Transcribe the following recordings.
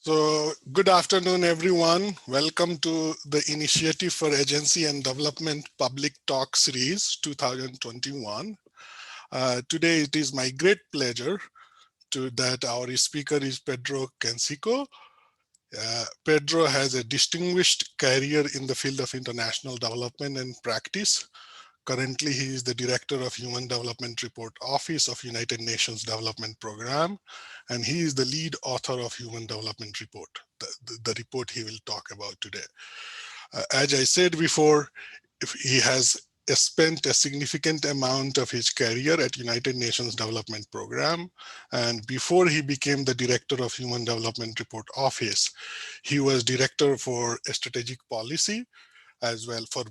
So good afternoon, everyone. Welcome to the Initiative for Agency and Development Public Talk Series 2021. Today, it is my great pleasure that our speaker is Pedro Conceição. Pedro has a distinguished career in the field of international development and practice. Currently, he is the Director of Human Development Report Office of United Nations Development Program, and he is the lead author of Human Development Report, the report he will talk about today. As I said before, he has spent a significant amount of his career at United Nations Development Program, and before he became the Director of Human Development Report Office, he was Director for Strategic Policy, as well for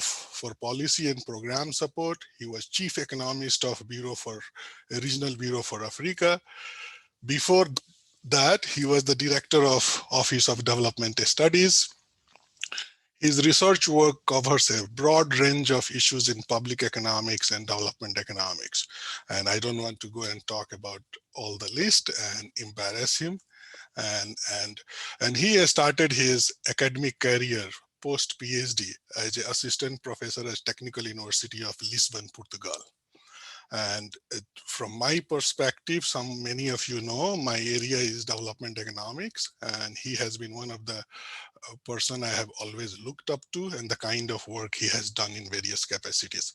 for Policy and Program Support. He was Chief Economist of Regional Bureau for Africa. Before that, he was the Director of Office of Development Studies. His research work covers a broad range of issues in public economics and development economics. And I don't want to go and talk about all the list and embarrass him. And he has started his academic career post-PhD as an assistant professor at Technical University of Lisbon, Portugal. And from my perspective, many of you know, my area is development economics, and he has been one of the person I have always looked up to and the kind of work he has done in various capacities.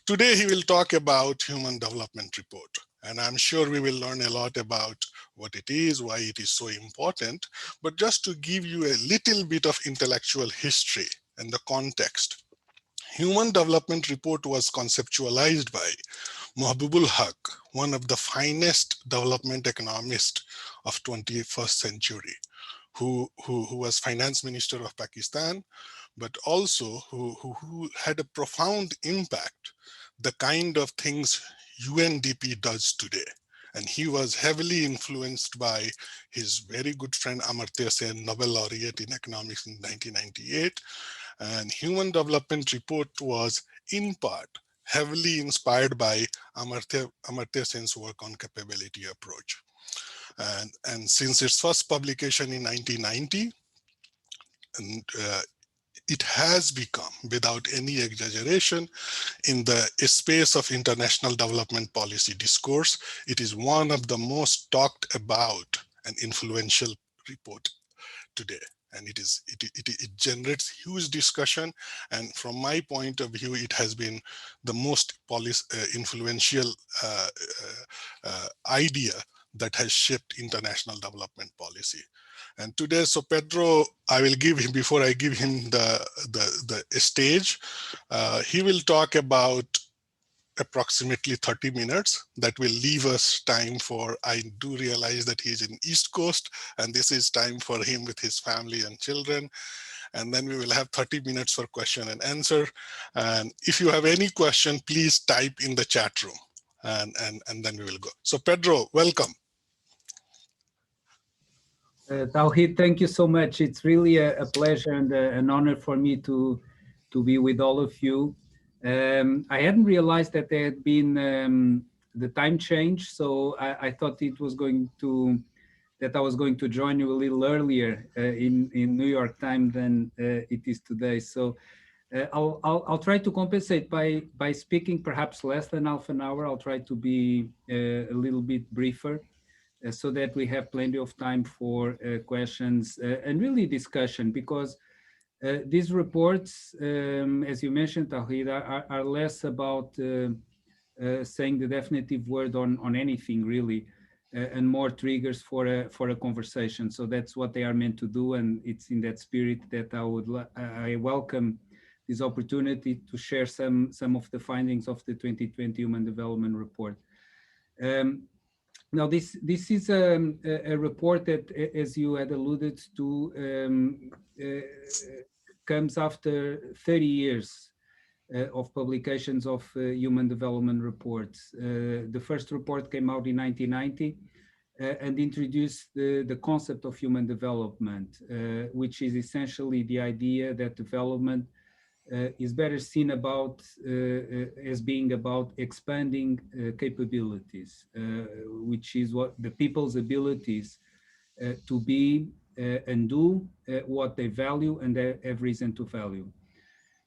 Today, he will talk about Human Development Report. And I'm sure we will learn a lot about what it is, why it is so important. But just to give you a little bit of intellectual history and the context, Human Development Report was conceptualized by Mahbubul Haq, one of the finest development economists of 21st century, who was finance minister of Pakistan, but also who had a profound impact, the kind of things UNDP does today. And he was heavily influenced by his very good friend Amartya Sen, Nobel laureate in economics in 1998. And Human Development Report was in part heavily inspired by Amartya Sen's work on capability approach. And since its first publication in 1990, it has become, without any exaggeration, in the space of international development policy discourse, it is one of the most talked about and influential report today. And it generates huge discussion. And from my point of view, it has been the most influential idea that has shaped international development policy. And today, so Pedro, I will give him, before I give him the stage, he will talk about approximately 30 minutes. That will leave us time for, I do realize that he's in East Coast, and this is time for him with his family and children. And then we will have 30 minutes for question and answer. And if you have any question, please type in the chat room, and then we will go. So Pedro, welcome. Tauhid, thank you so much. It's really a pleasure and an honor for me to be with all of you. I hadn't realized that there had been the time change, so I thought it was that I was going to join you a little earlier in New York time than it is today. So I'll try to compensate by speaking perhaps less than half an hour. I'll try to be a little bit briefer, so that we have plenty of time for questions and really discussion, because these reports, as you mentioned, Tauhid, are less about saying the definitive word on anything really, and more triggers for a conversation. So that's what they are meant to do, and it's in that spirit that I welcome this opportunity to share some of the findings of the 2020 Human Development Report. Now, this is a report that, as you had alluded to, comes after 30 years of publications of human development reports. The first report came out in 1990 and introduced the concept of human development, which is essentially the idea that development is better seen as being about expanding capabilities, which is what the people's abilities to be and do what they value and they have reason to value.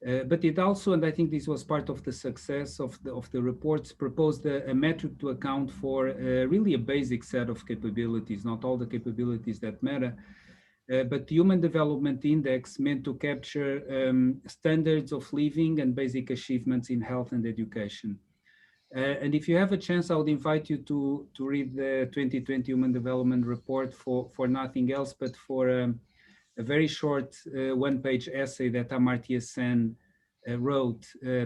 But it also, and I think this was part of the success of the reports, proposed a metric to account for really a basic set of capabilities, not all the capabilities that matter, but the Human Development Index meant to capture standards of living and basic achievements in health and education. And if you have a chance, I would invite you to read the 2020 Human Development Report for nothing else, but for a very short one-page essay that Amartya Sen wrote,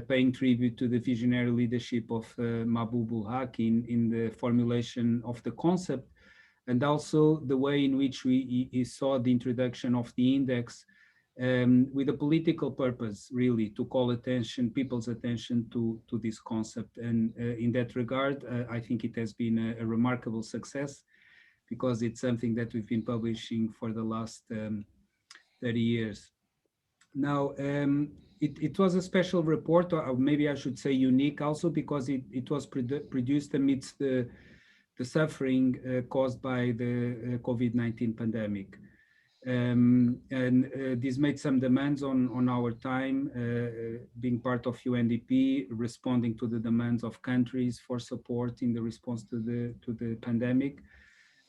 paying tribute to the visionary leadership of Mahbub ul-Haq in the formulation of the concept, and also the way in which he saw the introduction of the index with a political purpose, really, to call people's attention to this concept. And in that regard, I think it has been a remarkable success, because it's something that we've been publishing for the last 30 years. Now, it was a special report, or maybe I should say unique also, because it was produced amidst the suffering caused by the COVID-19 pandemic. And this made some demands on our time, being part of UNDP, responding to the demands of countries for support in the response to the pandemic.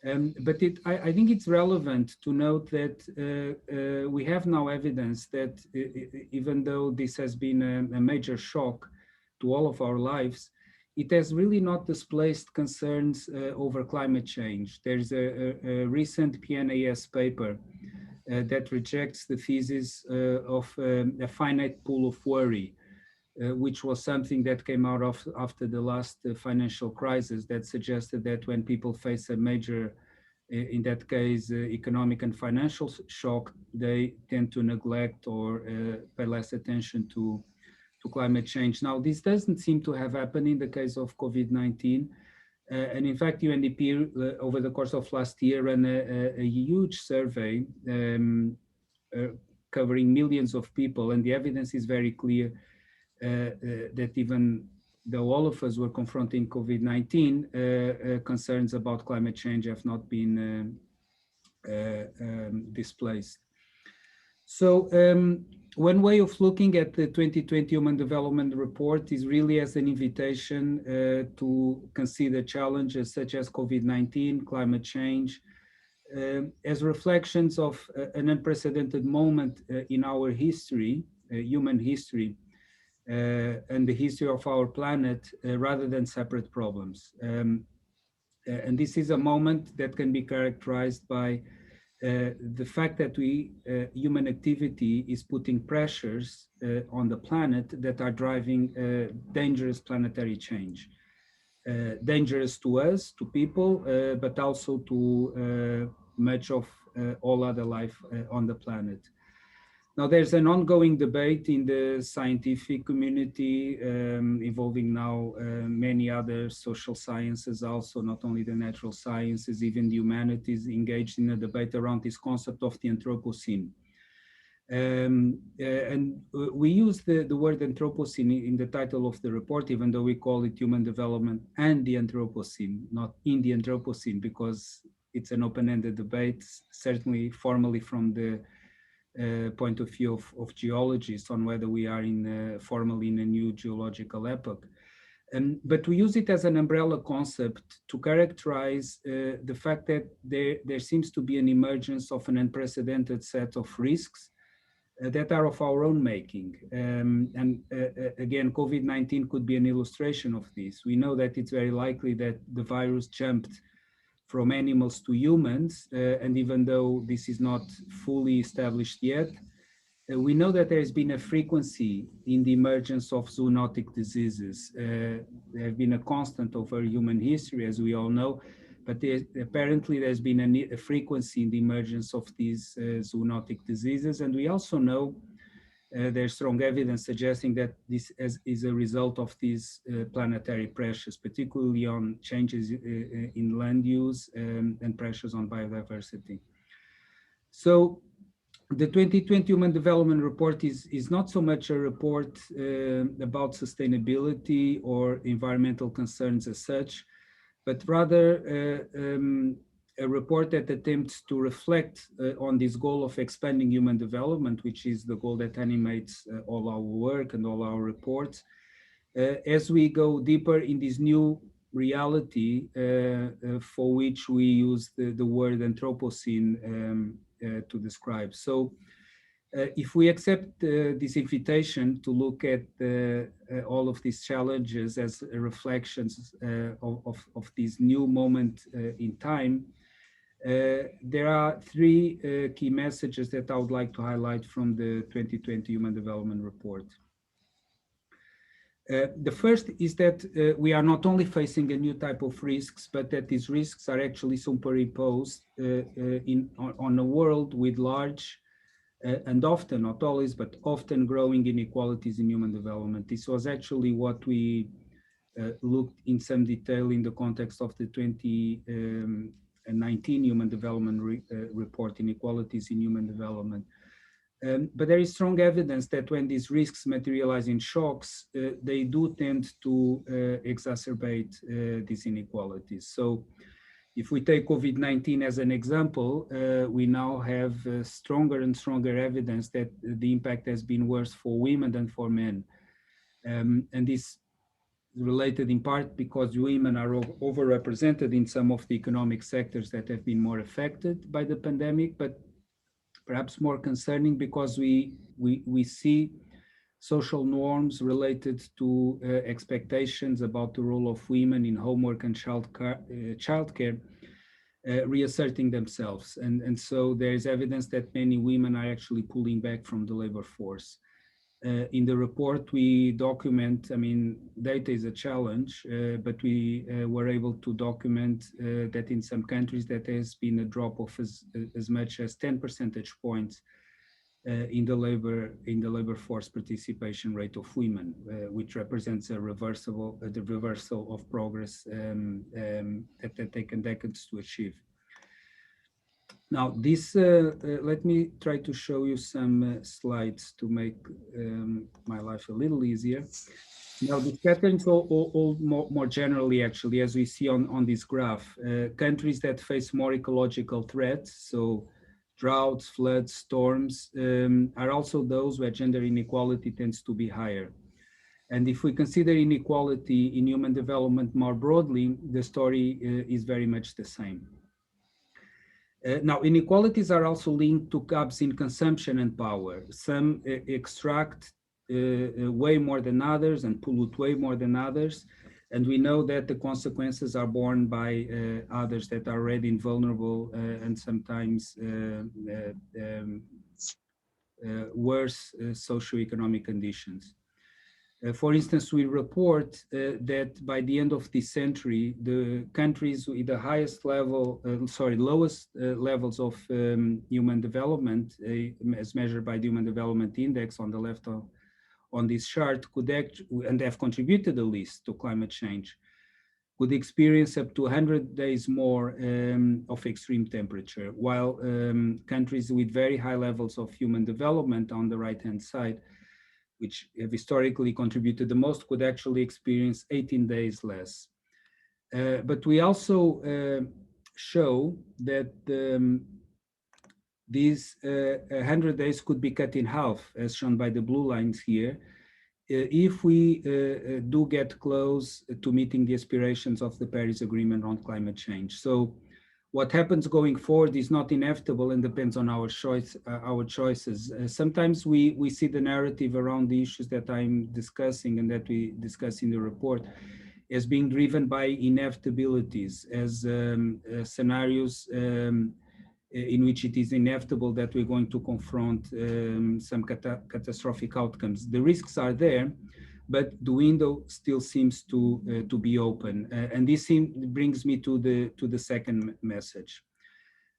But I think it's relevant to note that we have now evidence that even though this has been a major shock to all of our lives, it has really not displaced concerns over climate change. There's a recent PNAS paper that rejects the thesis of a finite pool of worry, which was something that came out of after the last financial crisis, that suggested that when people face a major, in that case, economic and financial shock, they tend to neglect or pay less attention to climate change. Now, this doesn't seem to have happened in the case of COVID-19. And in fact, UNDP, over the course of last year, ran a huge survey covering millions of people. And the evidence is very clear that even though all of us were confronting COVID-19, concerns about climate change have not been displaced. So one way of looking at the 2020 Human Development Report is really as an invitation to consider challenges such as COVID-19, climate change, as reflections of an unprecedented moment in our history, human history, and the history of our planet, rather than separate problems. And this is a moment that can be characterized by the fact that human activity is putting pressures on the planet that are driving dangerous planetary change. Dangerous to us, to people, but also to much of all other life on the planet. Now, there's an ongoing debate in the scientific community involving now many other social sciences also, not only the natural sciences, even the humanities, engaged in a debate around this concept of the Anthropocene. And we use the word Anthropocene in the title of the report, even though we call it Human Development and the Anthropocene, not in the Anthropocene, because it's an open-ended debate, certainly formally from the point of view of geologists on whether we are formally in a new geological epoch. But we use it as an umbrella concept to characterize the fact that there seems to be an emergence of an unprecedented set of risks that are of our own making. Again, COVID-19 could be an illustration of this. We know that it's very likely that the virus jumped from animals to humans, and even though this is not fully established yet, we know that there has been a frequency in the emergence of zoonotic diseases. There have been a constant over human history, as we all know, but apparently there's been a frequency in the emergence of these zoonotic diseases. And we also know there's strong evidence suggesting that this is a result of these planetary pressures, particularly on changes in land use and pressures on biodiversity. So the 2020 Human Development Report is not so much a report about sustainability or environmental concerns as such, but rather a report that attempts to reflect on this goal of expanding human development, which is the goal that animates all our work and all our reports. As we go deeper in this new reality for which we use the word Anthropocene to describe. So if we accept this invitation to look at all of these challenges as reflections of this new moment in time, there are three key messages that I would like to highlight from the 2020 Human Development Report. The first is that we are not only facing a new type of risks, but that these risks are actually superimposed on a world with large and often, not always, but often growing inequalities in human development. This was actually what we looked in some detail in the context of the 2019 Human Development Report, Inequalities in Human Development. But there is strong evidence that when these risks materialize in shocks, they do tend to exacerbate these inequalities. So if we take COVID-19 as an example, we now have stronger and stronger evidence that the impact has been worse for women than for men. And this is related in part because women are overrepresented in some of the economic sectors that have been more affected by the pandemic, but perhaps more concerning because we see social norms related to expectations about the role of women in homework and childcare reasserting themselves. And so there is evidence that many women are actually pulling back from the labor force. In the report, we document, I mean, data is a challenge, but we were able to document that in some countries that has been a drop of as much as 10 percentage points in the labor force participation rate of women, which represents the reversal of progress that had taken decades to achieve. Now, this, let me try to show you some slides to make my life a little easier. Now, the patterns all more generally, actually, as we see on this graph, countries that face more ecological threats, so droughts, floods, storms, are also those where gender inequality tends to be higher. And if we consider inequality in human development more broadly, the story is very much the same. Now, inequalities are also linked to gaps in consumption and power. Some extract way more than others and pollute way more than others. And we know that the consequences are borne by others that are already vulnerable and sometimes worse socioeconomic conditions. For instance, we report that by the end of this century, the countries with the highest level, lowest levels of human development, as measured by the Human Development Index on the left on this chart, could act and have contributed the least to climate change, could experience up to 100 days more of extreme temperature, while countries with very high levels of human development on the right-hand side, which have historically contributed the most, could actually experience 18 days less. But we also show that these 100 days could be cut in half, as shown by the blue lines here, if we do get close to meeting the aspirations of the Paris Agreement on climate change. So what happens going forward is not inevitable and depends on our choices. Sometimes we see the narrative around the issues that I'm discussing and that we discuss in the report as being driven by inevitabilities, as scenarios in which it is inevitable that we're going to confront some catastrophic outcomes. The risks are there, but the window still seems to be open. And this brings me to the second message.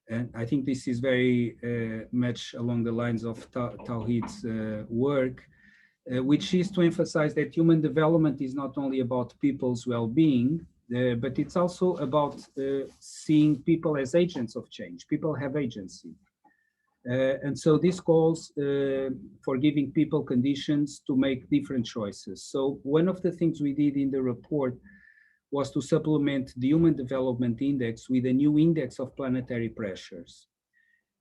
And I think this is very much along the lines of Tauhid's work, which is to emphasize that human development is not only about people's well-being, but it's also about seeing people as agents of change. People have agency. And so this calls for giving people conditions to make different choices. So one of the things we did in the report was to supplement the Human Development Index with a new index of planetary pressures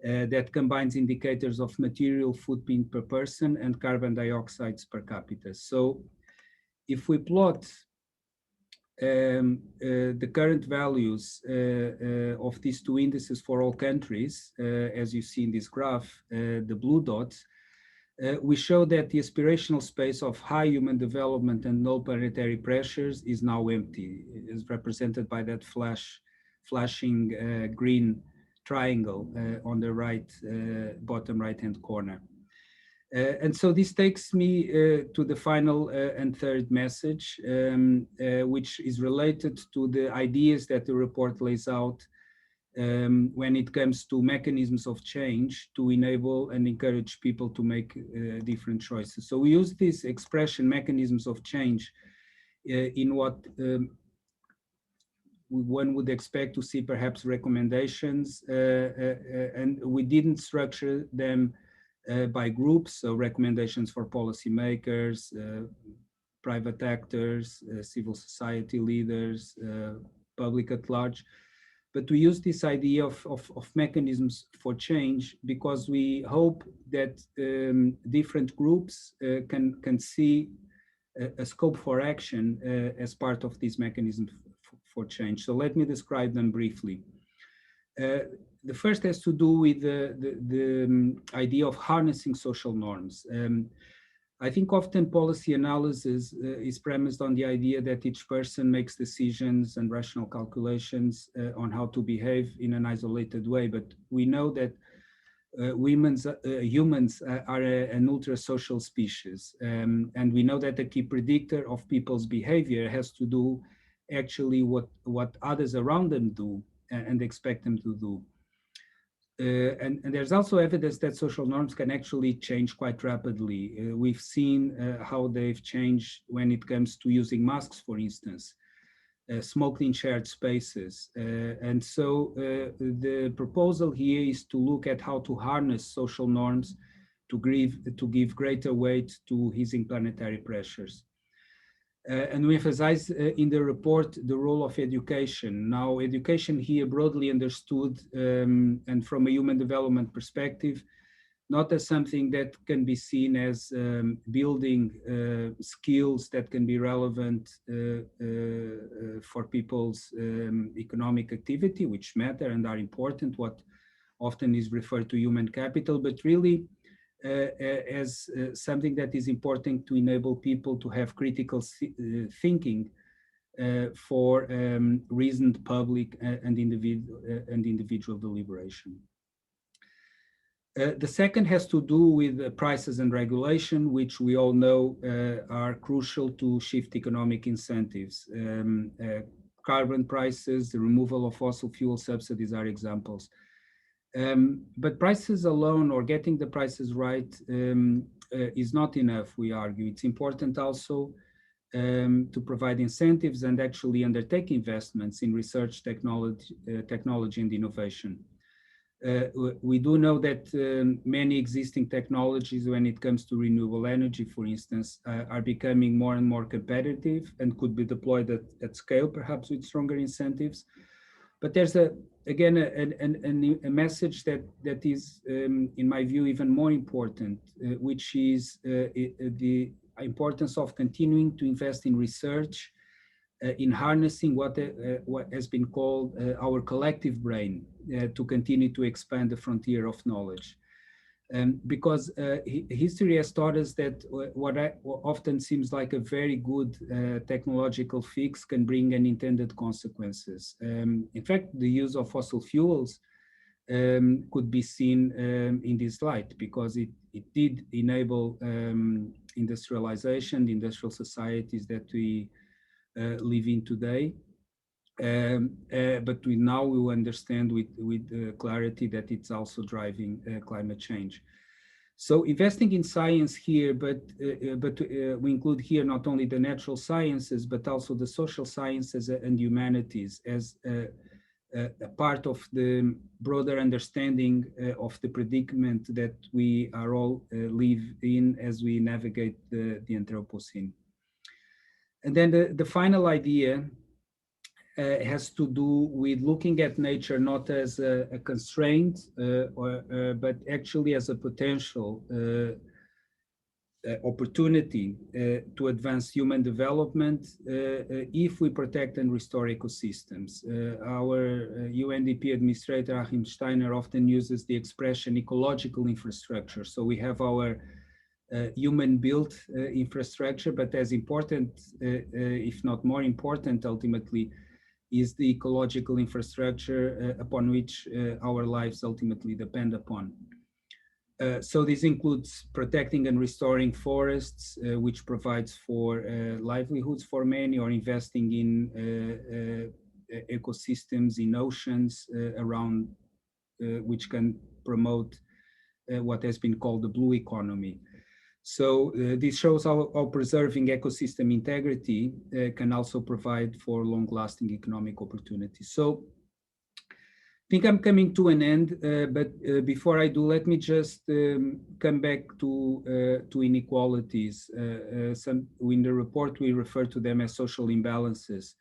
that combines indicators of material footprint per person and carbon dioxide per capita. So if we plot the current values of these two indices for all countries, as you see in this graph, the blue dots, we show that the aspirational space of high human development and low planetary pressures is now empty. It is represented by that flashing green triangle on the right, bottom right-hand corner. And so this takes me to the final and third message, which is related to the ideas that the report lays out when it comes to mechanisms of change to enable and encourage people to make different choices. So we use this expression, mechanisms of change, in what one would expect to see perhaps recommendations, and we didn't structure them by groups, so recommendations for policymakers, private actors, civil society leaders, public at large. But we use this idea of mechanisms for change because we hope that different groups can see a scope for action as part of these mechanisms for change. So let me describe them briefly. The first has to do with the idea of harnessing social norms. I think often policy analysis is premised on the idea that each person makes decisions and rational calculations on how to behave in an isolated way. But we know that humans are an ultra-social species. And we know that the key predictor of people's behavior has to do actually what others around them do and expect them to do. And there's also evidence that social norms can actually change quite rapidly. We've seen how they've changed when it comes to using masks, for instance, smoking in shared spaces. And so the proposal here is to look at how to harness social norms to give greater weight to easing planetary pressures. And we emphasize in the report the role of education. Now, education here broadly understood and from a human development perspective, not as something that can be seen as building skills that can be relevant for people's economic activity, which matter and are important, what often is referred to human capital, but really as something that is important to enable people to have critical thinking for reasoned public and individual deliberation. The second has to do with prices and regulation, which we all know are crucial to shift economic incentives. Carbon prices, the removal of fossil fuel subsidies are examples. But prices alone or getting the prices right is not enough, we argue. It's important also to provide incentives and actually undertake investments in research, technology and innovation. We do know that many existing technologies, when it comes to renewable energy, for instance, are becoming more and more competitive and could be deployed at scale, perhaps with stronger incentives. But there's again a message that is, in my view, even more important, which is the importance of continuing to invest in research, in harnessing what has been called our collective brain to continue to expand the frontier of knowledge. Because history has taught us that what often seems like a very good technological fix can bring unintended consequences. In fact, the use of fossil fuels could be seen in this light, because it did enable industrialization, the industrial societies that we live in today. But now we will understand with clarity that it's also driving climate change. So investing in science here, but we include here not only the natural sciences, but also the social sciences and humanities as a part of the broader understanding of the predicament that we are all live in as we navigate the Anthropocene. And then the final idea has to do with looking at nature not as a constraint, but actually as a potential opportunity to advance human development if we protect and restore ecosystems. Our UNDP administrator, Achim Steiner, often uses the expression ecological infrastructure. So we have our human-built infrastructure, but as important, if not more important, ultimately, is the ecological infrastructure upon which our lives ultimately depend upon. So this includes protecting and restoring forests, which provides for livelihoods for many, or investing in ecosystems in oceans around, which can promote what has been called the blue economy. So this shows how preserving ecosystem integrity can also provide for long-lasting economic opportunities. So I think I'm coming to an end, but before I do, let me just come back to inequalities. In the report, we refer to them as social imbalances,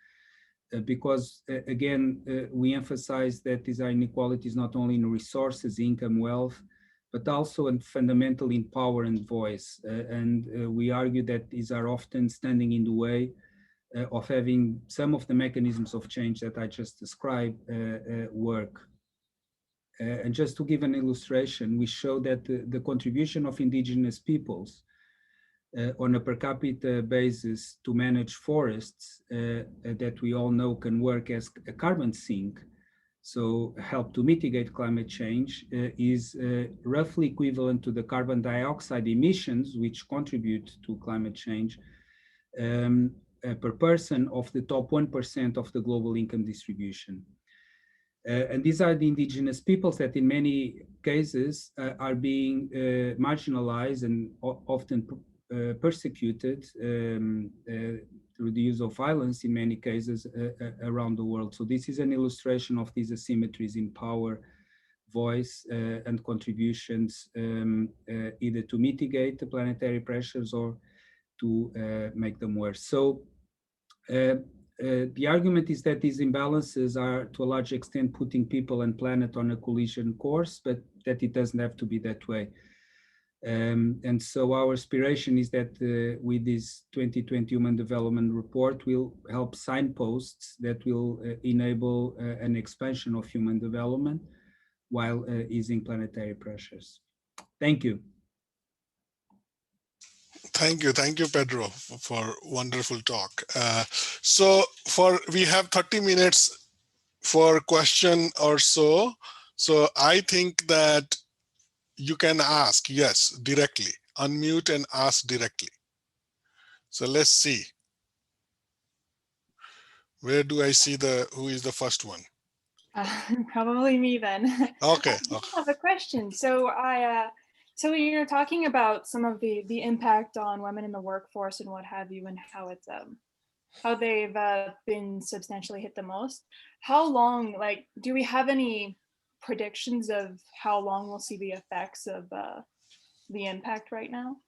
because again, we emphasize that these are inequalities not only in resources, income, wealth, but also and fundamentally in power and voice. And we argue that these are often standing in the way of having some of the mechanisms of change that I just described work. And just to give an illustration, we show that the contribution of indigenous peoples on a per capita basis to manage forests that we all know can work as a carbon sink, so help to mitigate climate change, is roughly equivalent to the carbon dioxide emissions, which contribute to climate change, per person of the top 1% of the global income distribution. And these are the indigenous peoples that in many cases are being marginalized and often persecuted through the use of violence in many cases around the world. So this is an illustration of these asymmetries in power, voice, and contributions, either to mitigate the planetary pressures or to make them worse. So the argument is that these imbalances are to a large extent putting people and planet on a collision course, but that it doesn't have to be that way. And so our aspiration is that with this 2020 Human Development Report, we'll help signposts that will enable an expansion of human development while easing planetary pressures. Thank you. Thank you, Pedro, for wonderful talk. We have 30 minutes for question or so. So I think that you can ask, yes, directly, unmute and ask directly. So let's see. Where do I see who is the first one? Probably me then. Okay. I have a question. So so you're talking about some of the impact on women in the workforce and what have you, and how it's how they've been substantially hit the most. How long, like, do we have any predictions of how long we'll see the effects of the impact right now?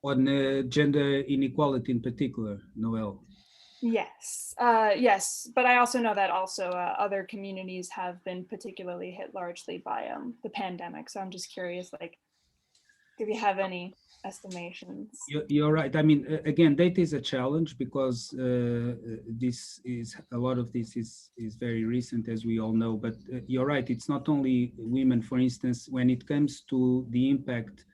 On gender inequality in particular, Noel? Yes, yes, but I also know that also other communities have been particularly hit largely by the pandemic. So I'm just curious, like, do we have any estimations? You're right. I mean, again, data is a challenge because a lot of this is very recent, as we all know. But you're right. It's not only women. For instance, when it comes to the impact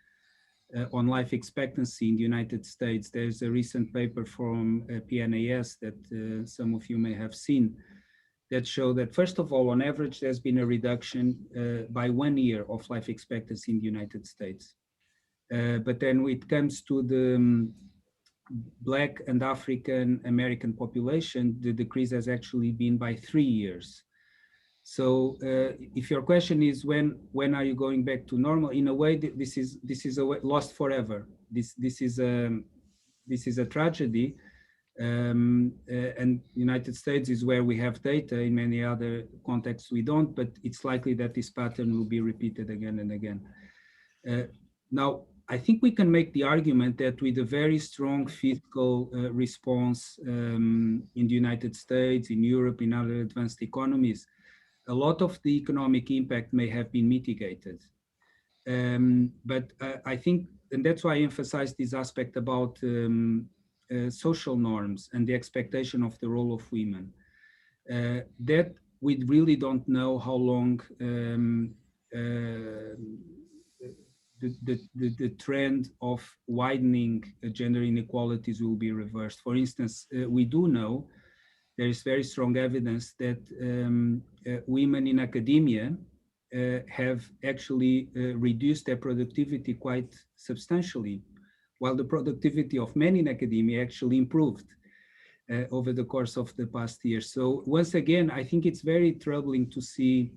on life expectancy in the United States, there's a recent paper from PNAS that some of you may have seen that show that, first of all, on average, there's been a reduction by 1 year of life expectancy in the United States. But then when it comes to the Black and African American population, the decrease has actually been by 3 years. So if your question is when are you going back to normal, in a way this is a way lost forever. This is a tragedy, and United States is where we have data. In many other contexts we don't, but it's likely that this pattern will be repeated again and again. Now, I think we can make the argument that with a very strong fiscal response in the United States, in Europe, in other advanced economies, a lot of the economic impact may have been mitigated. But I think, and that's why I emphasize this aspect about social norms and the expectation of the role of women, that we really don't know how long the trend of widening gender inequalities will be reversed. For instance, we do know there is very strong evidence that women in academia have actually reduced their productivity quite substantially, while the productivity of men in academia actually improved over the course of the past year. So once again, I think it's very troubling to see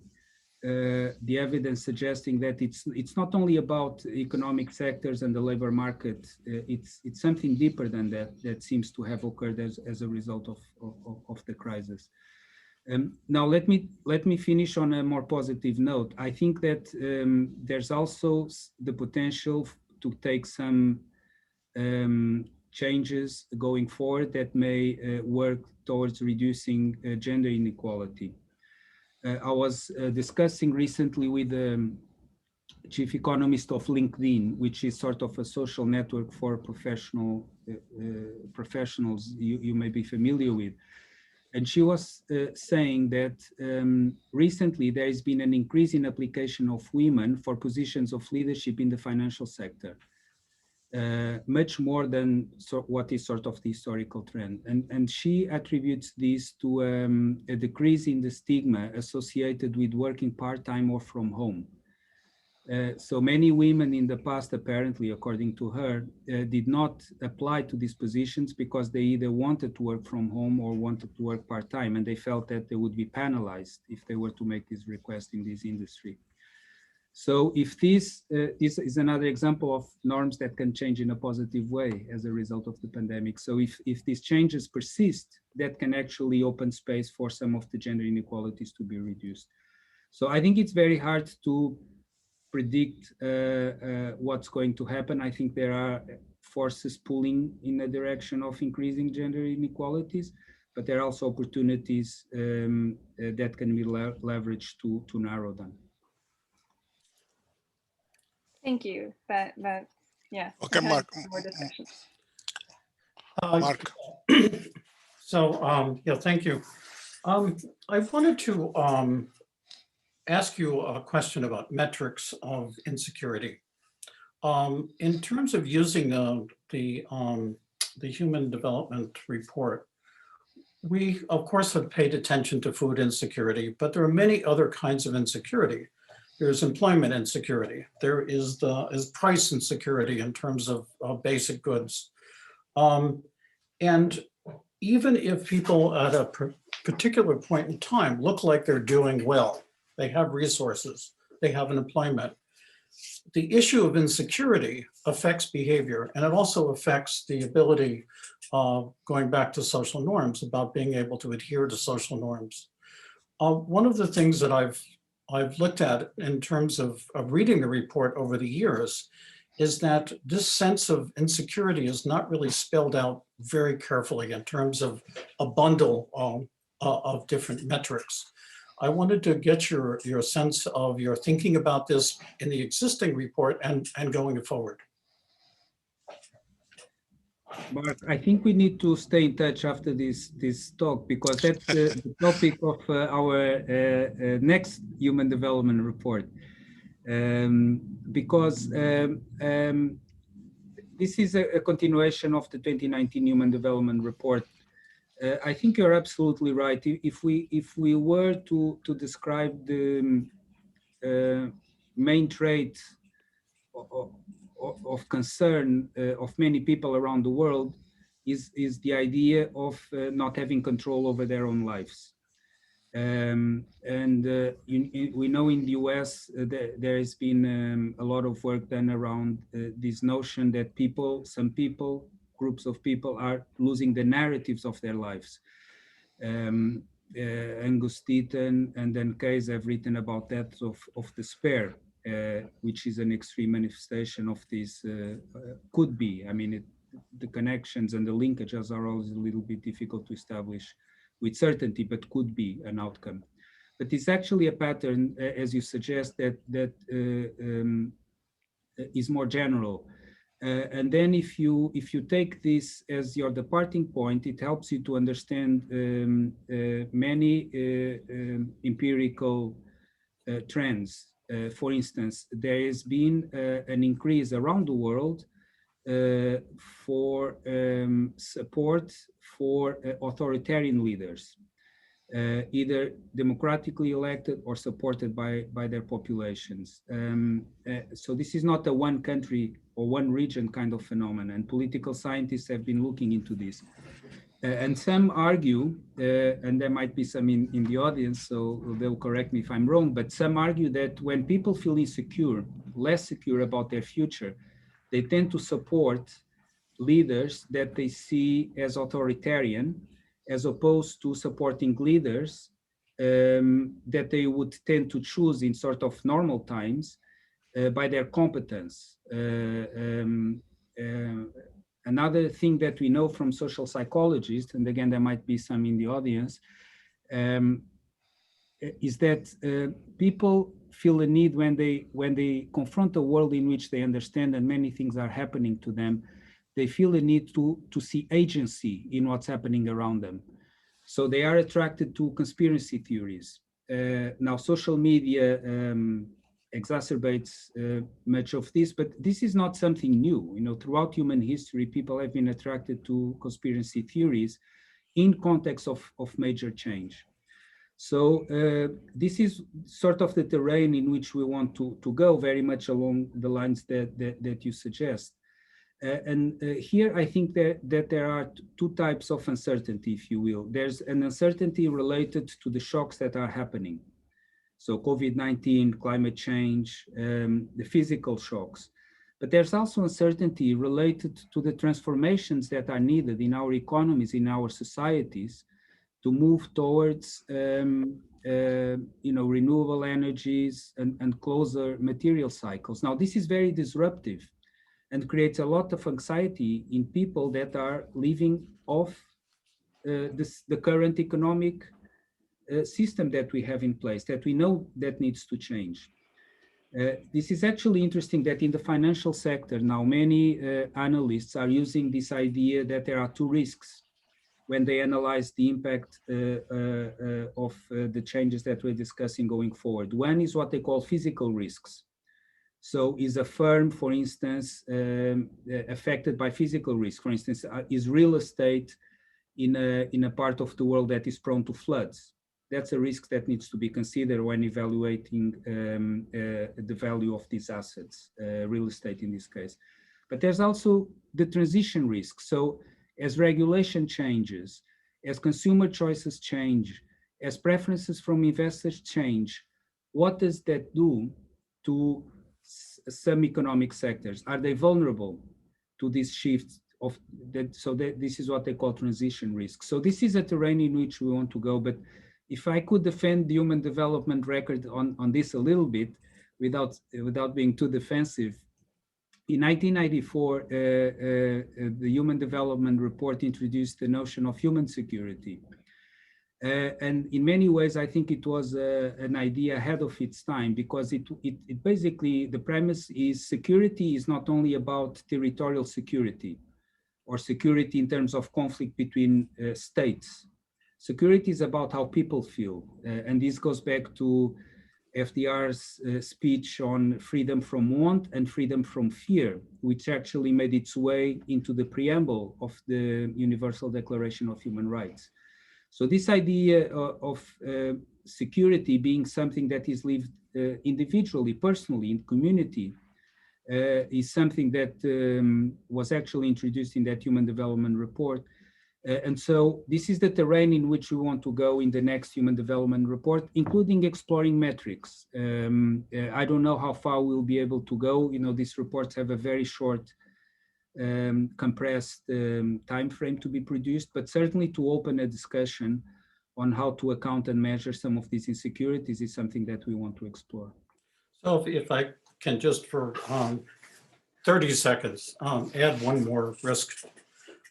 the evidence suggesting that it's not only about economic sectors and the labor market, it's something deeper than that seems to have occurred as a result of the crisis. Now let me finish on a more positive note. I think that there's also the potential to take some changes going forward that may work towards reducing gender inequality. I was discussing recently with the chief economist of LinkedIn, which is sort of a social network for professionals you may be familiar with. And she was saying that recently there has been an increase in application of women for positions of leadership in the financial sector, much more than what is sort of the historical trend. And she attributes this to a decrease in the stigma associated with working part-time or from home. So many women in the past, apparently, according to her, did not apply to these positions because they either wanted to work from home or wanted to work part-time, and they felt that they would be penalized if they were to make this request in this industry. So if this is another example of norms that can change in a positive way as a result of the pandemic. So if these changes persist, that can actually open space for some of the gender inequalities to be reduced. So I think it's very hard to predict what's going to happen. I think there are forces pulling in the direction of increasing gender inequalities, but there are also opportunities that can be leveraged to narrow them. Thank you. That yeah. Okay, Mark. More discussion. Mark. So yeah, thank you. I wanted to ask you a question about metrics of insecurity. In terms of using the Human Development Report, we of course have paid attention to food insecurity, but there are many other kinds of insecurity. There's employment insecurity. There is price insecurity in terms of basic goods. And even if people at a particular point in time look like they're doing well, they have resources, they have an employment, the issue of insecurity affects behavior, and it also affects the ability, going back to social norms, about being able to adhere to social norms. One of the things that I've looked at in terms of reading the report over the years is that this sense of insecurity is not really spelled out very carefully in terms of a bundle of different metrics. I wanted to get your sense of your thinking about this in the existing report and going forward. Mark, I think we need to stay in touch after this talk, because that's the topic of our next Human Development Report. Because this is a continuation of the 2019 Human Development Report. I think you're absolutely right. If we were to describe the main trait of concern of many people around the world is the idea of not having control over their own lives. We know in the US there has been a lot of work done around this notion that groups of people are losing the narratives of their lives. Angus Deaton and then Case have written about that of despair. which is an extreme manifestation of this, could be. I mean, the connections and the linkages are always a little bit difficult to establish with certainty, but could be an outcome. But it's actually a pattern, as you suggest, that is more general. And then if you take this as your departing point, it helps you to understand many empirical trends. For instance, there has been an increase around the world for support for authoritarian leaders, either democratically elected or supported by their populations. So this is not a one country or one region kind of phenomenon, and political scientists have been looking into this. And some argue, and there might be some in the audience, so they'll correct me if I'm wrong, but some argue that when people feel insecure, less secure about their future, they tend to support leaders that they see as authoritarian, as opposed to supporting leaders that they would tend to choose in sort of normal times by their competence. Another thing that we know from social psychologists, and again, there might be some in the audience, is that people feel a need when they confront a world in which they understand and many things are happening to them, they feel a need to see agency in what's happening around them. So they are attracted to conspiracy theories. Now, social media exacerbates much of this, but this is not something new. You know, throughout human history, people have been attracted to conspiracy theories in context of major change. So this is sort of the terrain in which we want to go, very much along the lines that you suggest. And here I think that there are two types of uncertainty, if you will. There's an uncertainty related to the shocks that are happening. So COVID-19, climate change, the physical shocks. But there's also uncertainty related to the transformations that are needed in our economies, in our societies, to move towards renewable energies and closer material cycles. Now, this is very disruptive and creates a lot of anxiety in people that are living off the current economic system that we have in place, that we know that needs to change. This is actually interesting that in the financial sector now, many analysts are using this idea that there are two risks when they analyze the impact of the changes that we're discussing going forward. One is what they call physical risks. So is a firm, for instance, affected by physical risk? For instance, is real estate in a part of the world that is prone to floods? That's a risk that needs to be considered when evaluating the value of these assets, real estate in this case. But there's also the transition risk. So as regulation changes, as consumer choices change, as preferences from investors change, what does that do to some economic sectors? Are they vulnerable to this shift of that? So this is what they call transition risk. So this is a terrain in which we want to go. But if I could defend the human development record on this a little bit, without being too defensive, in 1994, the Human Development Report introduced the notion of human security. And in many ways, I think it was an idea ahead of its time, because it basically, the premise is security is not only about territorial security or security in terms of conflict between states. Security is about how people feel. And this goes back to FDR's speech on freedom from want and freedom from fear, which actually made its way into the preamble of the Universal Declaration of Human Rights. So this idea of security being something that is lived individually, personally, in community, is something that was actually introduced in that Human Development Report. And so this is the terrain in which we want to go in the next Human Development Report, including exploring metrics. I don't know how far we'll be able to go. You know, these reports have a very short, compressed time frame to be produced, but certainly to open a discussion on how to account and measure some of these insecurities is something that we want to explore. So if I can just for 30 seconds, add one more risk.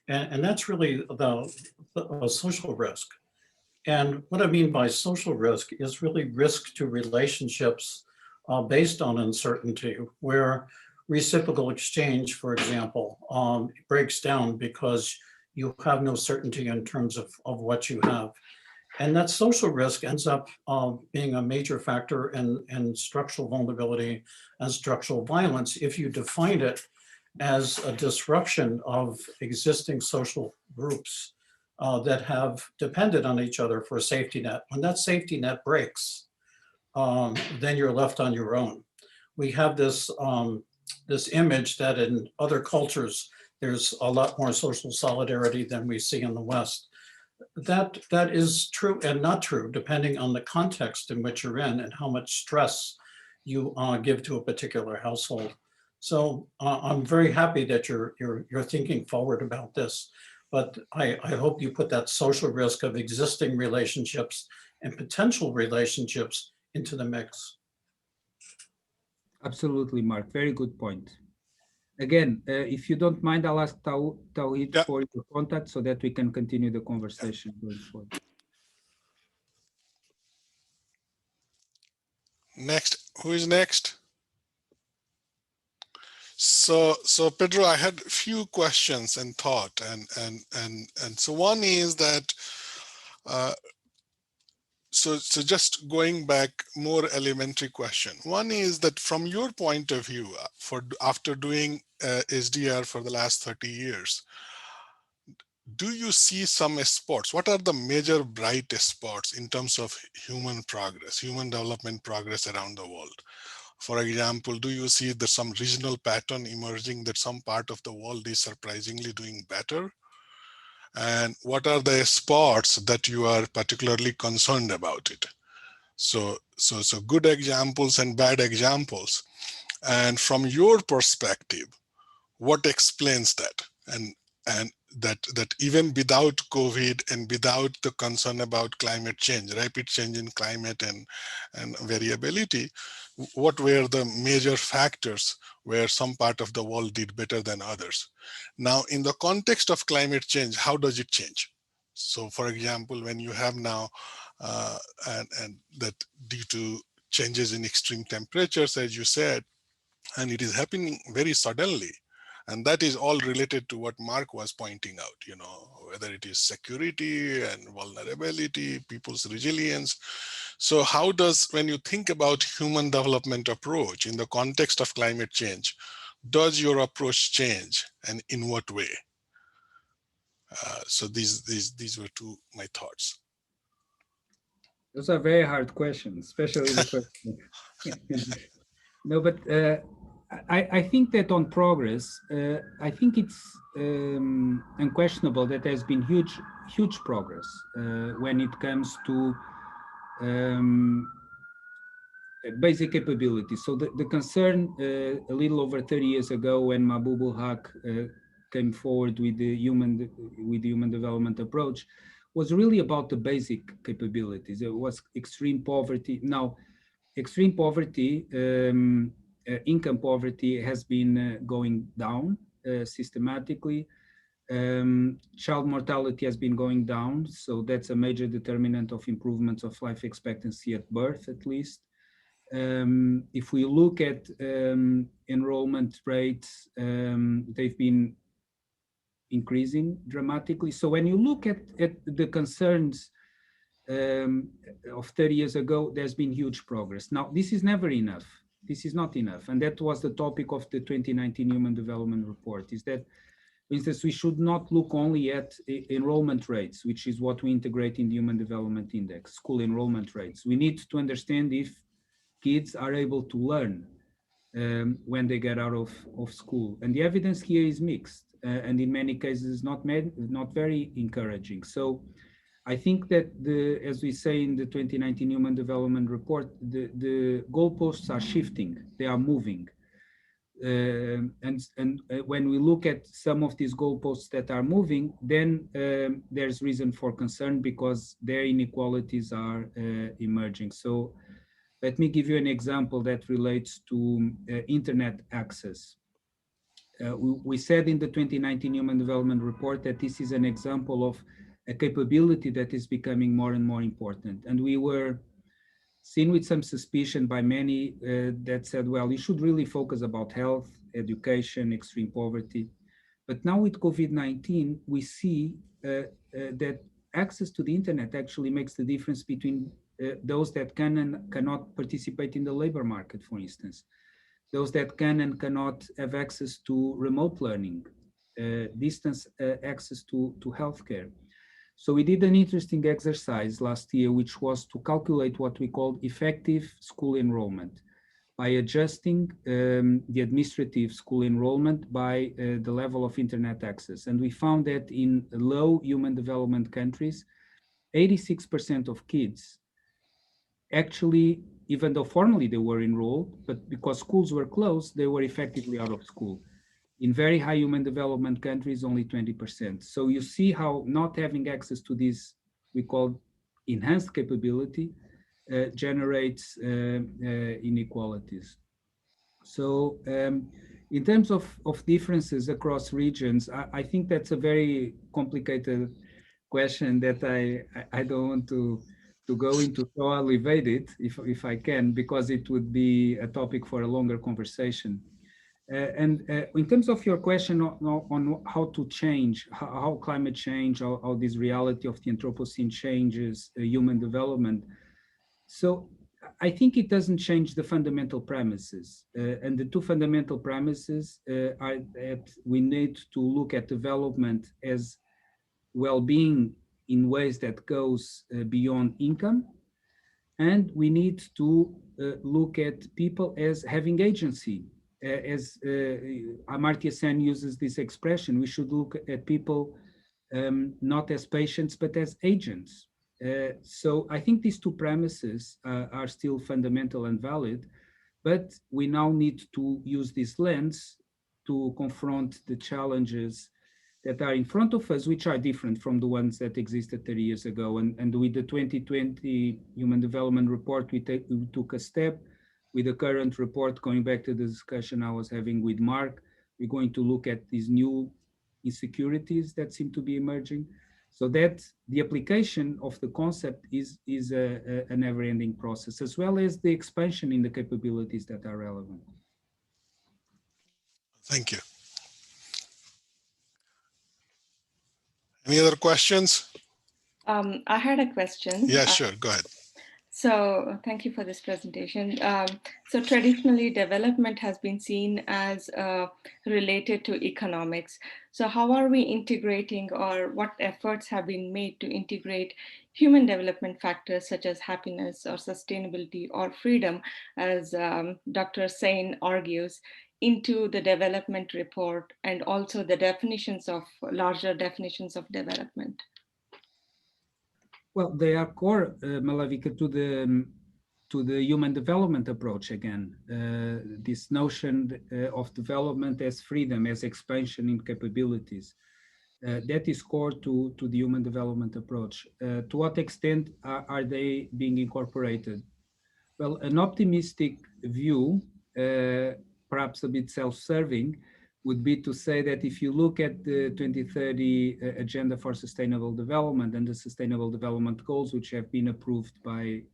And that's really the social risk. And what I mean by social risk is really risk to relationships based on uncertainty, where reciprocal exchange, for example, breaks down because you have no certainty in terms of what you have. And that social risk ends up being a major factor in structural vulnerability and structural violence if you define it as a disruption of existing social groups that have depended on each other for a safety net. When that safety net breaks, then you're left on your own. We have this, this image that in other cultures, there's a lot more social solidarity than we see in the West. That is true and not true, depending on the context in which you're in and how much stress you give to a particular household. So I'm very happy that you're thinking forward about this, but I hope you put that social risk of existing relationships and potential relationships into the mix. Absolutely, Mark. Very good point. Again, if you don't mind, I'll ask Tauhid for your contact so that we can continue the conversation going forward. Next, who is next? So Pedro, I had a few questions and thought, and so one is that, so just going back, more elementary question. One is that from your point of view, after doing SDR for the last 30 years, do you see some spots? What are the major bright spots in terms of human progress, human development progress around the world? For example, do you see there's some regional pattern emerging that some part of the world is surprisingly doing better? And what are the spots that you are particularly concerned about it? So good examples and bad examples. And from your perspective, what explains that? And that even without COVID and without the concern about climate change, rapid change in climate and variability, what were the major factors where some part of the world did better than others? Now, in the context of climate change, how does it change? So for example, when you have now, and that due to changes in extreme temperatures, as you said, and it is happening very suddenly, and that is all related to what Mark was pointing out, whether it is security and vulnerability, people's resilience. So how does, when you think about human development approach in the context of climate change, does your approach change, and in what way? So these were my thoughts. Those are very hard questions, especially the question. No, but I think that on progress, I think it's unquestionable that there's been huge progress when it comes to basic capabilities. So the concern a little over 30 years ago when Mahbub Haq came forward with the human development approach was really about the basic capabilities. It was extreme poverty. Now, extreme poverty, income poverty has been going down systematically. Child mortality has been going down, so that's a major determinant of improvements of life expectancy at birth, at least. If we look at enrollment rates, they've been increasing dramatically. So when you look at the concerns of 30 years ago, there's been huge progress. Now, this is never enough. This is not enough. And that was the topic of the 2019 Human Development Report, is that, for instance, we should not look only at enrollment rates, which is what we integrate in the Human Development Index, school enrollment rates. We need to understand if kids are able to learn when they get out of school. And the evidence here is mixed, and in many cases not very encouraging. So I think that as we say in the 2019 Human Development Report, the goalposts are shifting, they are moving. And when we look at some of these goalposts that are moving, then there's reason for concern because their inequalities are emerging. So Let me give you an example that relates to internet access. We said in the 2019 Human Development Report that this is an example of a capability that is becoming more and more important. And we were seen with some suspicion by many that said, well, you should really focus about health, education, extreme poverty. But now with COVID-19, we see that access to the internet actually makes the difference between those that can and cannot participate in the labor market, for instance, those that can and cannot have access to remote learning, distance access to healthcare. So we did an interesting exercise last year, which was to calculate what we called effective school enrollment by adjusting the administrative school enrollment by the level of internet access. And we found that in low human development countries, 86% of kids actually, even though formally they were enrolled, but because schools were closed, they were effectively out of school. In very high human development countries, only 20%. So you see how not having access to this, we call enhanced capability, generates inequalities. So in terms of differences across regions, I think that's a very complicated question that I don't want to go into, so I'll evade it if I can, because it would be a topic for a longer conversation. And in terms of your question on how to change, how climate change, how this reality of the Anthropocene changes human development. So I think it doesn't change the fundamental premises. And the two fundamental premises are that we need to look at development as well-being in ways that goes beyond income. And we need to look at people as having agency. As Amartya Sen uses this expression, we should look at people not as patients, but as agents. So I think these two premises are still fundamental and valid, but we now need to use this lens to confront the challenges that are in front of us, which are different from the ones that existed 30 years ago. And with the 2020 Human Development Report, we took a step. With the current report, going back to the discussion I was having with Mark, we're going to look at these new insecurities that seem to be emerging, so that the application of the concept is a never-ending process, as well as the expansion in the capabilities that are relevant. Thank you. Any other questions? I had a question. Yeah, sure, go ahead. So thank you for this presentation. So traditionally, development has been seen as related to economics. So how are we integrating, or what efforts have been made to integrate human development factors such as happiness or sustainability or freedom, as Dr. Sen argues, into the development report, and also the definitions of larger definitions of development? Well, they are core, Malavika, to the human development approach again. This notion of development as freedom, as expansion in capabilities, that is core to the human development approach. To what extent are they being incorporated? Well, an optimistic view, perhaps a bit self-serving, would be to say that if you look at the 2030 Agenda for Sustainable Development and the Sustainable Development Goals, which have been approved by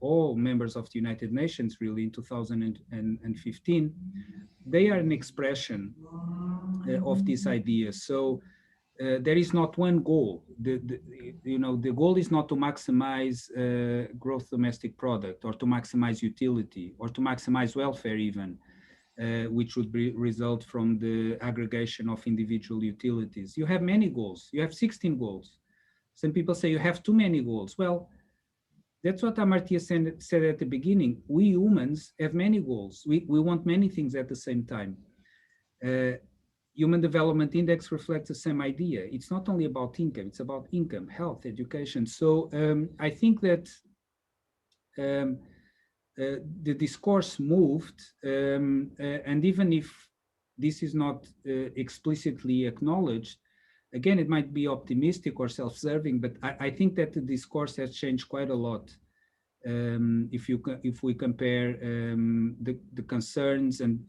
all members of the United Nations, really, in 2015, they are an expression of this idea. So there is not one goal. The goal is not to maximize gross domestic product, or to maximize utility, or to maximize welfare even. Which would result from the aggregation of individual utilities. You have many goals. You have 16 goals. Some people say you have too many goals. Well, that's what Amartya said at the beginning. We humans have many goals. We want many things at the same time. Human Development Index reflects the same idea. It's not only about income, it's about income, health, education. So I think that the discourse moved, and even if this is not explicitly acknowledged, again, it might be optimistic or self-serving, but I think that the discourse has changed quite a lot if we compare the concerns and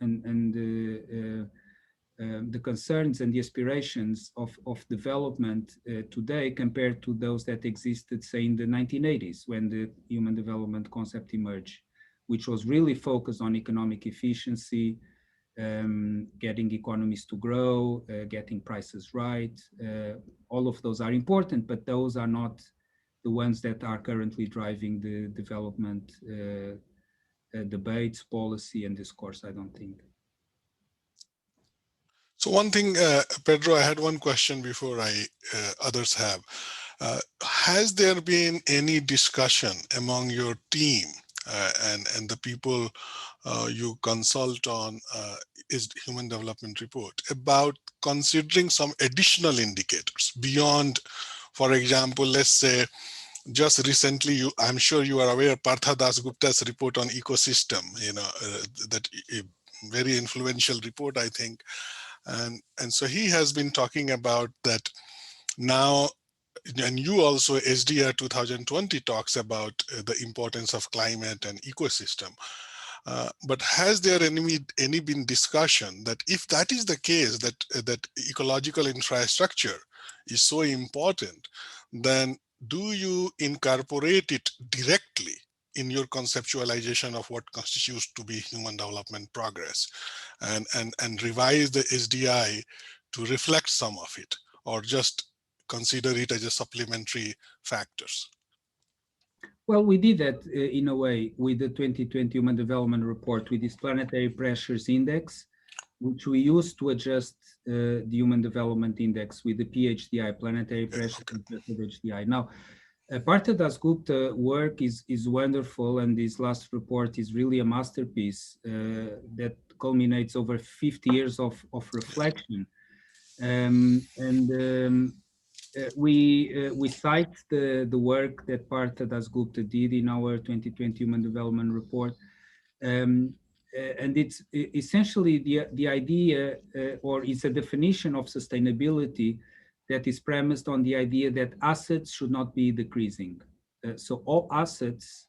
the concerns and the aspirations of development today compared to those that existed, say, in the 1980s when the human development concept emerged, which was really focused on economic efficiency, getting economies to grow, getting prices right. All of those are important, but those are not the ones that are currently driving the development debates, policy, and discourse, I don't think. So one thing, Pedro, I had one question before others have. Has there been any discussion among your team and the people you consult on is Human Development Report about considering some additional indicators beyond, for example, let's say, just recently, I'm sure you are aware, Partha Dasgupta's report on ecosystem, that a very influential report, I think. And so he has been talking about that now, and you also, HDR 2020 talks about the importance of climate and ecosystem. But has there any been discussion that if that is the case, that ecological infrastructure is so important, then do you incorporate it directly in your conceptualization of what constitutes to be human development progress and revise the SDI to reflect some of it, or just consider it as a supplementary factors? Well, we did that in a way with the 2020 Human Development Report with this Planetary Pressures Index, which we used to adjust the Human Development Index with the PHDI, Planetary Pressure Adjusted HDI. Now, Partha Dasgupta work is wonderful, and this last report is really a masterpiece that culminates over 50 years of reflection. We cite the work that Partha Dasgupta did in our 2020 Human Development Report. And it's essentially the idea, or it's a definition of sustainability that is premised on the idea that assets should not be decreasing. So all assets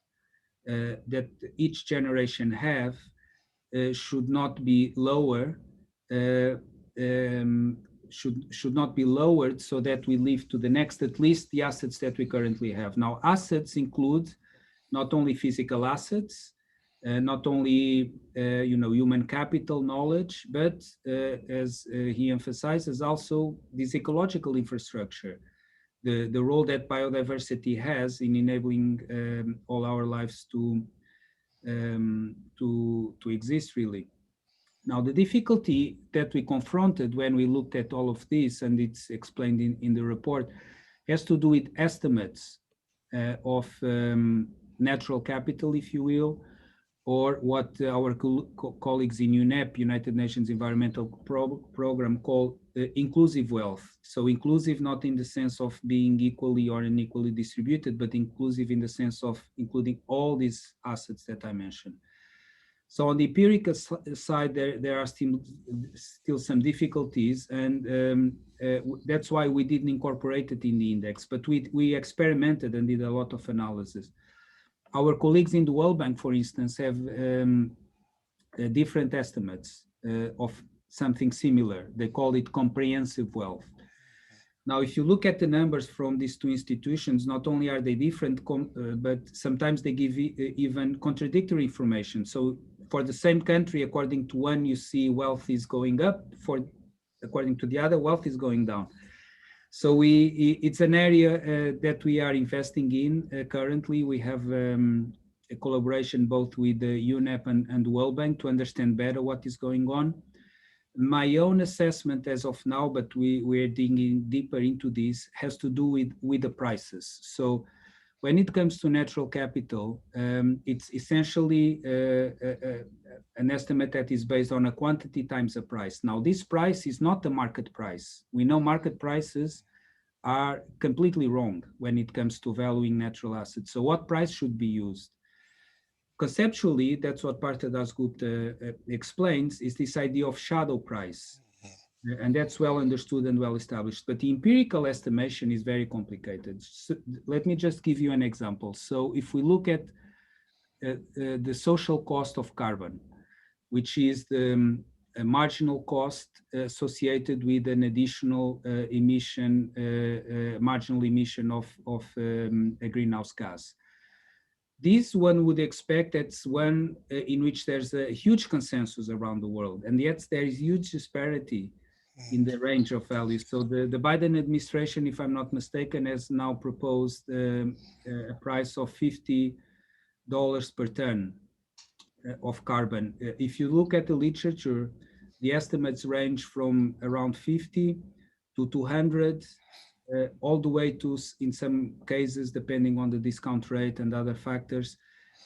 that each generation have should not be lower, should not be lowered so that we leave to the next at least the assets that we currently have. Now, assets include not only physical assets, not only human capital, knowledge, but as he emphasizes, also this ecological infrastructure, the role that biodiversity has in enabling all our lives to exist, really. Now, the difficulty that we confronted when we looked at all of this, and it's explained in the report, has to do with estimates of natural capital, if you will, or what our colleagues in UNEP, United Nations Environmental Program, call inclusive wealth. So inclusive not in the sense of being equally or unequally distributed, but inclusive in the sense of including all these assets that I mentioned. So on the empirical side, there are still some difficulties, and that's why we didn't incorporate it in the index, but we experimented and did a lot of analysis. Our colleagues in the World Bank, for instance, have different estimates of something similar. They call it comprehensive wealth. Now, if you look at the numbers from these two institutions, not only are they different, but sometimes they give even contradictory information. So for the same country, according to one, you see wealth is going up, according to the other, wealth is going down. So it's an area that we are investing in currently. We have a collaboration both with the UNEP and the World Bank to understand better what is going on. My own assessment as of now, but we're digging deeper into this, has to do with the prices. So when it comes to natural capital, it's essentially an estimate that is based on a quantity times a price. Now, this price is not the market price. We know market prices are completely wrong when it comes to valuing natural assets. So what price should be used? Conceptually, that's what Partha Dasgupta explains, is this idea of shadow price. And that's well understood and well established. But the empirical estimation is very complicated. So let me just give you an example. So if we look at the social cost of carbon, which is the marginal cost associated with an additional marginal emission of a greenhouse gas. This one would expect that's one in which there's a huge consensus around the world, and yet there is huge disparity in the range of values. So the Biden administration, if I'm not mistaken, has now proposed a price of $50 per ton of carbon. If you look at the literature, the estimates range from around 50 to 200, all the way to, in some cases, depending on the discount rate and other factors,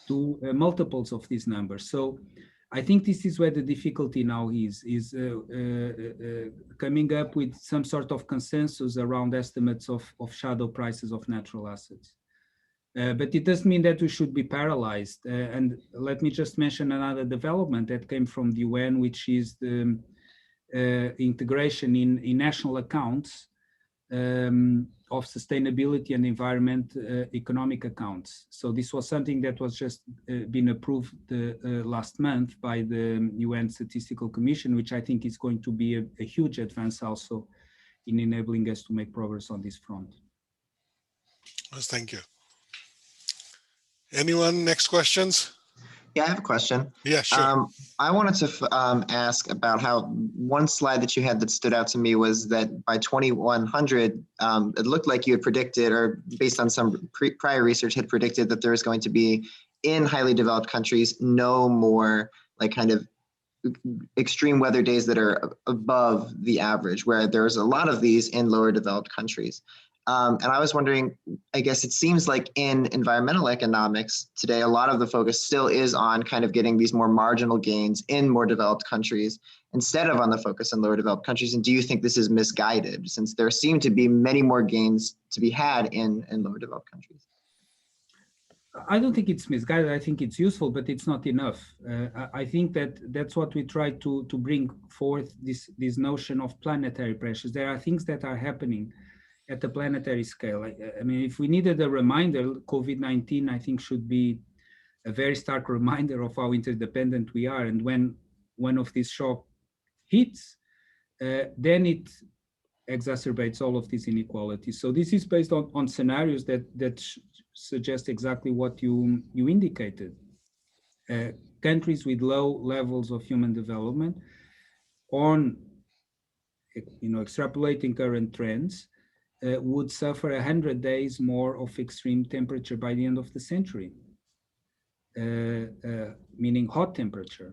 to multiples of these numbers. So I think this is where the difficulty now is coming up with some sort of consensus around estimates of shadow prices of natural assets. But it doesn't mean that we should be paralyzed. And let me just mention another development that came from the UN, which is the integration in national accounts of sustainability and environment economic accounts. So this was something that was just been approved last month by the UN Statistical Commission, which I think is going to be a huge advance also in enabling us to make progress on this front. Yes, thank you. Anyone, next questions? Yeah, I have a question. Yeah, sure. I wanted to ask about how one slide that you had that stood out to me was that by 2100, it looked like you had predicted, or based on some prior research, had predicted that there was going to be, in highly developed countries, no more like kind of extreme weather days that are above the average, where there's a lot of these in lower developed countries. And I was wondering, I guess it seems like in environmental economics today, a lot of the focus still is on kind of getting these more marginal gains in more developed countries instead of on the focus in lower developed countries. And do you think this is misguided, since there seem to be many more gains to be had in lower developed countries? I don't think it's misguided. I think it's useful, but it's not enough. I think that's what we try to bring forth, this notion of planetary pressures. There are things that are happening at the planetary scale. I mean, if we needed a reminder, COVID-19, I think, should be a very stark reminder of how interdependent we are. And when one of these shocks hits, then it exacerbates all of these inequalities. So this is based on scenarios that suggest exactly what you indicated. Countries with low levels of human development, on extrapolating current trends, would suffer 100 days more of extreme temperature by the end of the century, meaning hot temperature.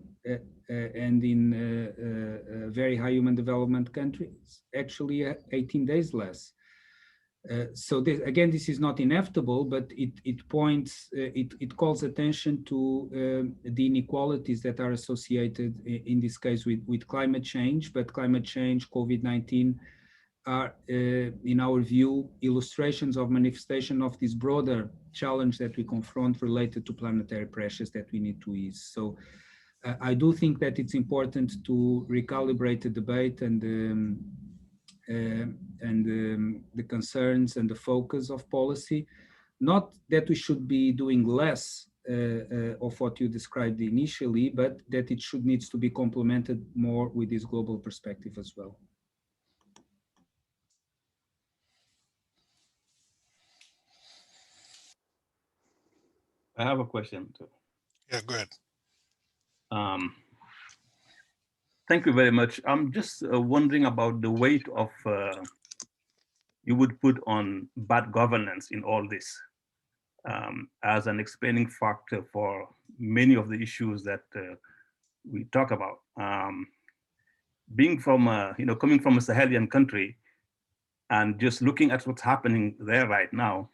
And in very high human development countries, actually 18 days less. So again, this is not inevitable, but it calls attention to the inequalities that are associated in this case with climate change. But climate change, COVID-19, are, in our view, illustrations of manifestation of this broader challenge that we confront related to planetary pressures that we need to ease. So I do think that it's important to recalibrate the debate and the concerns and the focus of policy. Not that we should be doing less of what you described initially, but that it needs to be complemented more with this global perspective as well. I have a question too. Yeah, go ahead. Thank you very much. I'm just wondering about the weight of you would put on bad governance in all this as an explaining factor for many of the issues that we talk about. Being from, coming from a Sahelian country and just looking at what's happening there right now,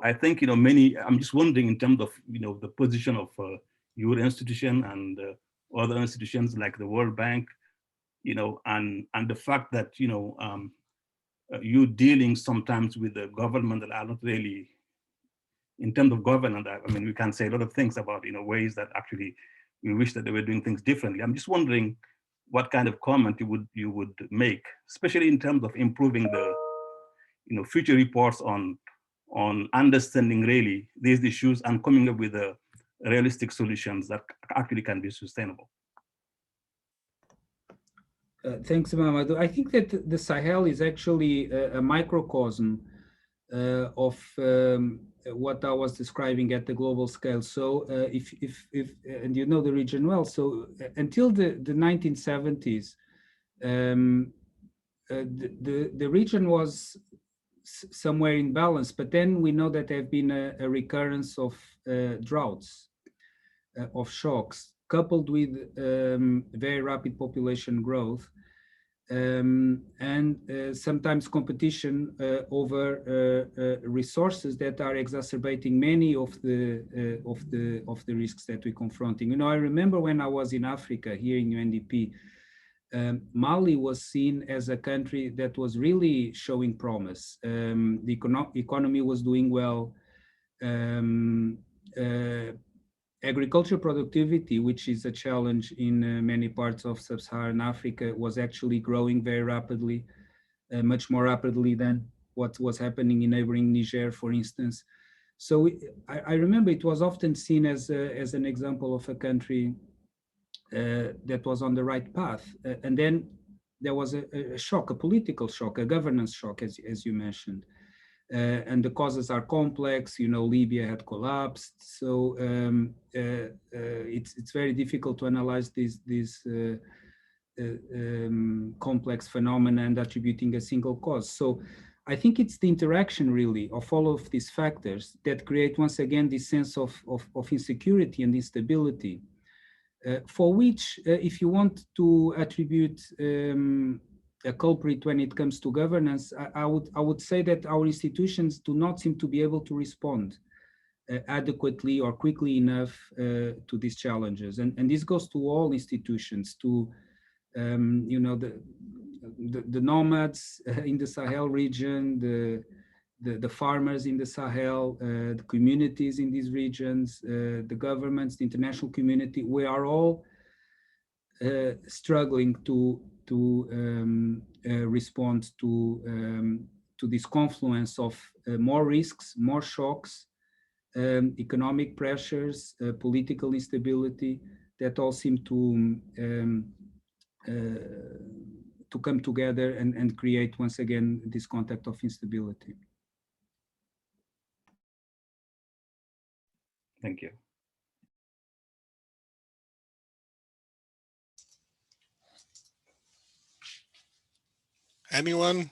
I think, I'm just wondering in terms of, the position of your institution and other institutions like the World Bank, and the fact that, you're dealing sometimes with the government that are not really, in terms of governance, I mean, we can say a lot of things about, ways that actually we wish that they were doing things differently. I'm just wondering what kind of comment you would make, especially in terms of improving the, future reports on on understanding really these issues and coming up with realistic solutions that actually can be sustainable. Thanks, Mamadou. I think that the Sahel is actually a microcosm of what I was describing at the global scale. So and you know the region well, so until the 1970s, the region was somewhere in balance, but then we know that there have been a recurrence of droughts, of shocks, coupled with very rapid population growth, and sometimes competition over resources that are exacerbating many of the risks that we're confronting. You know, I remember when I was in Africa here in UNDP, Mali was seen as a country that was really showing promise. The economy was doing well. Agriculture productivity, which is a challenge in many parts of sub-Saharan Africa, was actually growing very rapidly, much more rapidly than what was happening in neighboring Niger, for instance. So I remember it was often seen as an example of a country that was on the right path. And then there was a shock, a political shock, a governance shock, as you mentioned. And the causes are complex. You know, Libya had collapsed, so it's very difficult to analyze these complex phenomena and attributing a single cause. So I think it's the interaction really of all of these factors that create once again this sense of insecurity and instability, for which, if you want to attribute a culprit when it comes to governance, I would say that our institutions do not seem to be able to respond adequately or quickly enough to these challenges. And this goes to all institutions, to you know, the nomads in the Sahel region, the farmers in the Sahel, the communities in these regions, the governments, the international community. We are all struggling to respond to this confluence of more risks, more shocks, economic pressures, political instability that all seem to come together and create once again this context of instability. Thank you. Anyone?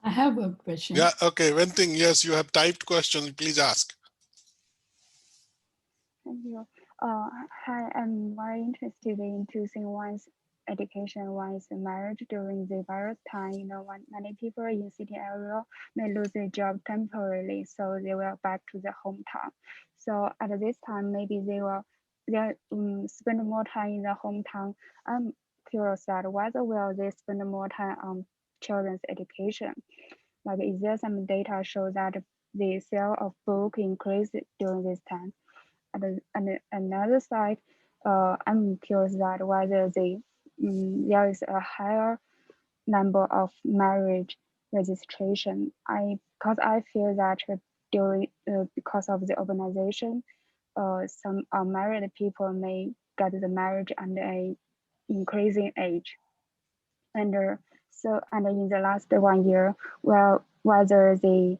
I have a question. Yeah, okay, one thing, yes, you have typed questions, please ask. Thank you. Hi, I'm very interested in two things. One's education, one's marriage during the virus time. You know, when many people in city area may lose their job temporarily, so they will back to their hometown. So at this time, maybe they spend more time in the hometown. I'm curious that whether will they spend more time on children's education? Like, is there some data show that the sale of book increased during this time? And another side, I'm curious that whether there is a higher number of marriage registration. Because I feel that during because of the urbanization, some married people may get the marriage under a increasing age, and in the last 1 year, well, whether the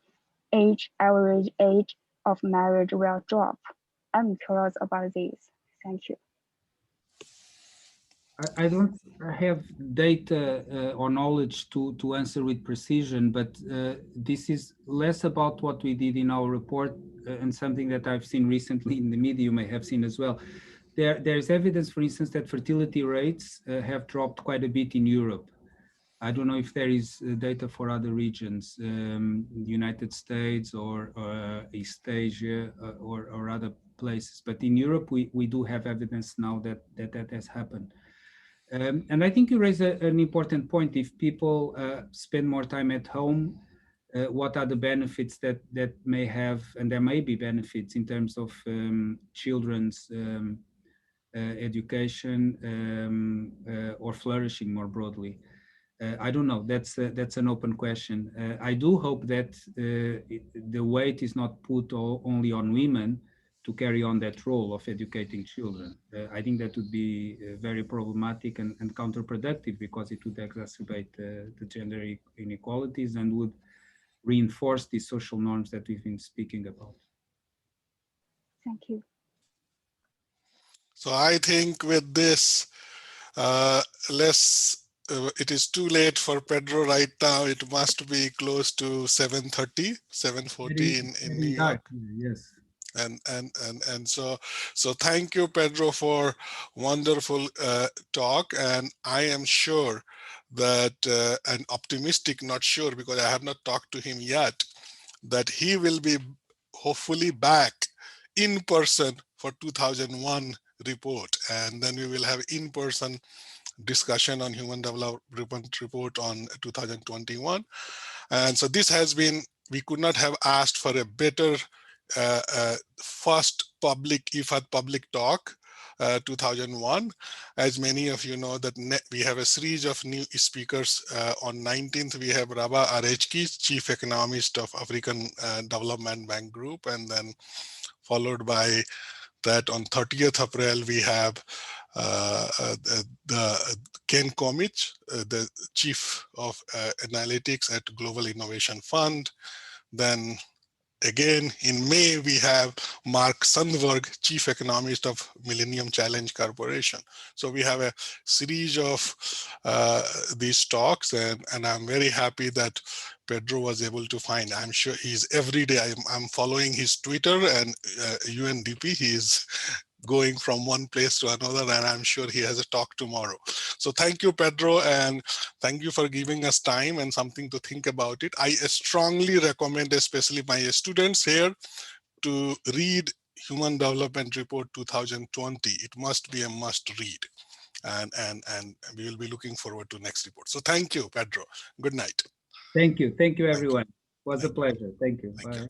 average age of marriage will drop. I'm curious about this. Thank you. I don't have data or knowledge to answer with precision, but this is less about what we did in our report and something that I've seen recently in the media, you may have seen as well. There's evidence, for instance, that fertility rates have dropped quite a bit in Europe. I don't know if there is data for other regions, the United States or East Asia or other places, but in Europe we do have evidence now that has happened. And I think you raise an important point. If people spend more time at home, what are the benefits that may have, and there may be benefits in terms of children's education or flourishing more broadly. I don't know. That's an open question. I do hope that the weight is not put only on women to carry on that role of educating children. I think that would be very problematic and counterproductive, because it would exacerbate the gender inequalities and would reinforce these social norms that we've been speaking about. Thank you. So I think with this, it is too late for Pedro right now. It must be close to 7:30, 7:40 in New York. Yes. And so thank you, Pedro, for wonderful talk. And I am sure that, and optimistic, not sure, because I have not talked to him yet, that he will be hopefully back in person for 2001 report. And then we will have in-person discussion on Human Development Report on 2021. And so this has been, we could not have asked for a better first public IfAD public talk, 2001. As many of you know, that we have a series of new speakers. On 19th, we have Rabah Arechki, Chief Economist of African Development Bank Group, and then followed by that on 30th April, we have the Ken Komich, the Chief of Analytics at Global Innovation Fund. Then again, in May, we have Mark Sundberg, Chief Economist of Millennium Challenge Corporation. So we have a series of these talks, and I'm very happy that Pedro was able to find. I'm sure he's every day, I'm following his Twitter and UNDP, he's going from one place to another, and I'm sure he has a talk tomorrow. So thank you, Pedro, and thank you for giving us time and something to think about it. I strongly recommend, especially my students here, to read Human Development Report 2020. It must be a must read. And we will be looking forward to next report. So thank you, Pedro. Good night. Thank you. Thank you, everyone. It was a pleasure. Thank you. Bye. You.